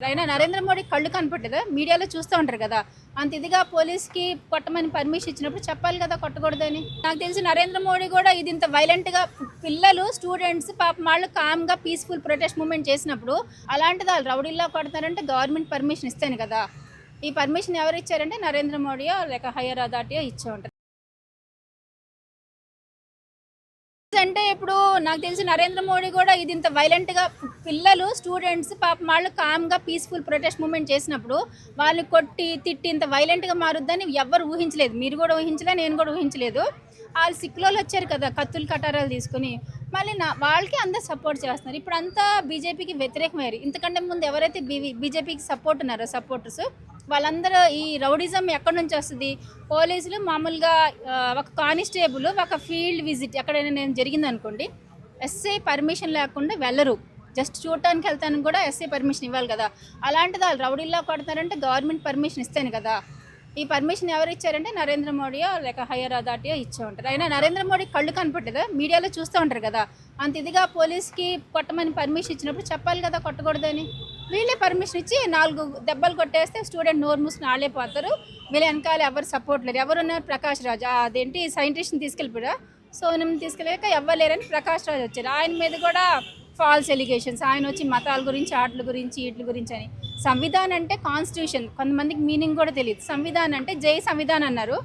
అయినా నరేంద్ర మోడీ కళ్ళు కనపట్టదా? మీడియాలో చూస్తూ ఉంటారు కదా. అంత ఇదిగా పోలీస్‌కి కొట్టమని పర్మిషన్ ఇచ్చినప్పుడు చెప్పాలి కదా కొట్టకూడదని. నాకు తెలిసి నరేంద్ర మోడీ కూడా ఇది ఇంత వైలెంట్‌గా పిల్లలు, స్టూడెంట్స్ పాపం వాళ్ళు కామ్‌గా పీస్‌ఫుల్ ప్రొటెస్ట్ మూవ్‌మెంట్ చేసినప్పుడు అలాంటిది వాళ్ళు రౌడీల్లా కొడతారంటే గవర్నమెంట్ పర్మిషన్ ఇస్తేనే కదా. ఈ పర్మిషన్ ఎవరు ఇచ్చారంటే నరేంద్ర మోడీయో లేక హైయర్ అథారిటీయో ఇచ్చే ఉంటారు. అంటే ఇప్పుడు నాకు తెలిసి నరేంద్ర మోడీ కూడా ఇది ఇంత వైలెంట్‌గా పిల్లలు, స్టూడెంట్స్ పాపం వాళ్ళు కామ్‌గా పీస్‌ఫుల్ ప్రొటెస్ట్ మూవ్‌మెంట్ చేసినప్పుడు వాళ్ళని కొట్టి, తిట్టి ఇంత వైలెంట్‌గా మారుద్దని ఎవ్వరు ఊహించలేదు. మీరు కూడా ఊహించలే, నేను కూడా ఊహించలేదు. ఆళ్ళు సిక్కులోళ్ళు వచ్చారు కదా కత్తులు, కటారాలు తీసుకొని. మళ్ళీ వాళ్ళకి అందరూ సపోర్ట్ చేస్తున్నారు. ఇప్పుడంతా బీజేపీకి వ్యతిరేకమయ్యారు. ఇంతకంటే ముందు ఎవరైతే బీజేపీకి సపోర్ట్ ఉన్నారో సపోర్టర్స్ వాళ్ళందరూ ఈ రౌడిజం ఎక్కడి నుంచి వస్తుంది? పోలీసులు మామూలుగా ఒక కానిస్టేబుల్ ఒక ఫీల్డ్ విజిట్ ఎక్కడైనా నేను జరిగిందనుకోండి, ఎస్ఐ పర్మిషన్ లేకుండా వెళ్ళరు. జస్ట్ చూడటానికి వెళ్తానికి కూడా ఎస్ఐ పర్మిషన్ ఇవ్వాలి కదా. అలాంటిది వాళ్ళు రౌడీల్లా కొడతారంటే గవర్నమెంట్ పర్మిషన్ ఇస్తేనే కదా. ఈ పర్మిషన్ ఎవరు ఇచ్చారంటే నరేంద్ర మోడీయో లేక హైయర్ అథారిటీయో ఇచ్చే ఉంటారు. అయినా నరేంద్ర మోడీ కళ్ళు కనపట్టదా? మీడియాలో చూస్తూ ఉంటారు కదా. అంత ఇదిగా పోలీస్‌కి కొట్టమని పర్మిషన్ ఇచ్చినప్పుడు చెప్పాలి కదా కొట్టకూడదని. వీళ్ళే పర్మిషన్ ఇచ్చి 4 దెబ్బలు కొట్టేస్తే స్టూడెంట్ నోరు మూసుకుని ఆళ్ళే పోతారు. వీళ్ళ వెనకాల ఎవరు సపోర్ట్ లేరు. ఎవరున్నారు? ప్రకాష్ రాజ్ అదేంటి సైంటిస్ట్ని తీసుకెళ్ళిపోయా, సోనం తీసుకెళ్ళాక ఎవ్వలేరని ప్రకాష్ రాజ్ వచ్చారు. ఆయన మీద కూడా ఫాల్స్ ఎలిగేషన్స్. ఆయన వచ్చి మతాల గురించి, ఆటల గురించి, వీటి గురించి అని. సంవిధానం అంటే కాన్స్టిట్యూషన్. కొంతమందికి మీనింగ్ కూడా తెలియదు. సంవిధానం అంటే జై సంవిధానం అన్నారు.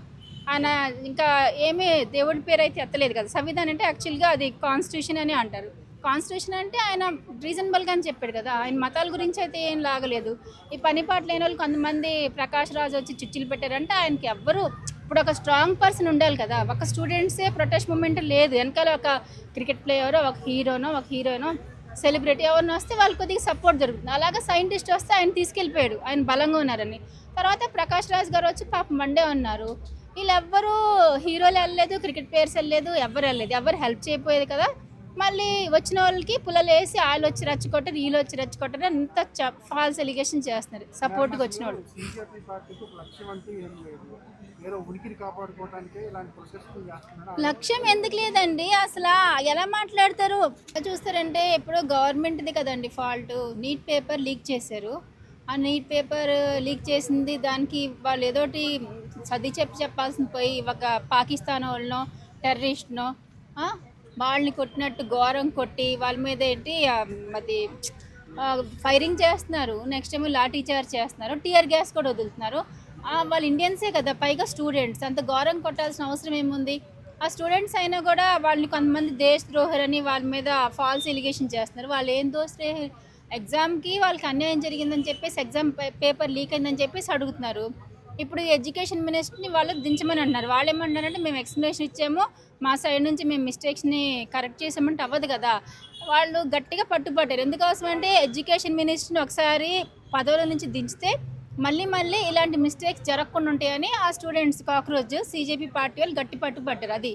ఆయన ఇంకా ఏమీ దేవుడి పేరు అయితే ఎత్తలేదు కదా. సంవిధానం అంటే యాక్చువల్గా అది కాన్స్టిట్యూషన్ అని అంటారు. కాన్స్టిట్యూషన్ అంటే ఆయన రీజనబుల్గా అని చెప్పాడు కదా. ఆయన మతాల గురించి అయితే ఏం లాగలేదు. ఈ పని పాట లేని వాళ్ళు కొంతమంది ప్రకాష్ రాజ్ వచ్చి చిచ్చులు పెట్టారంటే ఆయనకి ఎవ్వరు ఇప్పుడు ఒక స్ట్రాంగ్ పర్సన్ ఉండాలి కదా. ఒక స్టూడెంట్సే ప్రొటెస్ట్ మూమెంట్ లేదు. వెనకాల ఒక క్రికెట్ ప్లేయరో, ఒక హీరోనో, ఒక హీరోయినో, సెలబ్రిటీ ఎవరినో వస్తే వాళ్ళు కొద్దిగా సపోర్ట్ జరుగుతుంది. అలాగే సైంటిస్ట్ వస్తే ఆయన తీసుకెళ్ళిపోయాడు, ఆయన బలంగా ఉన్నారని. తర్వాత ప్రకాష్ రాజ్ గారు వచ్చి పాపం మండే ఉన్నారు. వీళ్ళెవ్వరూ హీరోలు వెళ్ళలేదు, క్రికెట్ ప్లేయర్స్ వెళ్ళలేదు, ఎవరు వెళ్ళలేదు, ఎవరు హెల్ప్ చేయకపోయేది కదా. మళ్ళీ వచ్చిన వాళ్ళకి పుల్లలు వేసి వాళ్ళు వచ్చి రెచ్చగొట్టారు, వీళ్ళు వచ్చి రెచ్చగొట్టారు, అంత ఫాల్స్ ఎలిగేషన్ చేస్తున్నారు సపోర్ట్గా వచ్చిన వాళ్ళు. లక్ష్యం ఎందుకు లేదండి? అసలు ఎలా మాట్లాడతారు? చూస్తారంటే ఇప్పుడు గవర్నమెంట్ది కదండి ఫాల్ట్. నీట్ పేపర్ లీక్ చేశారు. ఆ నీట్ పేపర్ లీక్ చేసింది దానికి వాళ్ళు ఏదోటి సర్ది చెప్పాల్సింది పోయి ఒక పాకిస్తాన్ వాళ్ళనో, టెర్రరిస్ట్నో వాళ్ళని కొట్టినట్టు ఘోరం కొట్టి వాళ్ళ మీద ఏంటి అది ఫైరింగ్ చేస్తున్నారు. నెక్స్ట్ ఏమో లాఠీ చార్జ్ చేస్తున్నారు, టియర్ గ్యాస్ కూడా వదులుతున్నారు. వాళ్ళు ఇండియన్సే కదా, పైగా స్టూడెంట్స్. అంత ఘోరం కొట్టాల్సిన అవసరం ఏముంది? ఆ స్టూడెంట్స్ అయినా కూడా వాళ్ళని కొంతమంది దేశద్రోహులని వాళ్ళ మీద ఫాల్స్ ఎలిగేషన్ చేస్తున్నారు. వాళ్ళు ఏం దోష ఎగ్జామ్కి వాళ్ళకి అన్యాయం జరిగిందని చెప్పేసి ఎగ్జామ్ పేపర్ లీక్ అయిందని చెప్పేసి అడుగుతున్నారు. ఇప్పుడు ఎడ్యుకేషన్ మినిస్టర్ని వాళ్ళు దించమని అంటున్నారు. వాళ్ళు ఏమంటున్నారంటే మేము ఎక్స్ప్లెనేషన్ ఇచ్చాము, మా సైడ్ నుంచి మేము మిస్టేక్స్ని కరెక్ట్ చేసామంటే అవ్వదు కదా. వాళ్ళు గట్టిగా పట్టుబట్టారు. ఎందుకోసం అంటే ఎడ్యుకేషన్ మినిస్టర్ని ఒకసారి పదవుల నుంచి దించితే మళ్ళీ మళ్ళీ ఇలాంటి మిస్టేక్స్ జరగకుండా ఉంటాయని ఆ స్టూడెంట్స్ కాక్రోచ్ CJP పార్టీ వాళ్ళు గట్టి పట్టుబట్టారు. అది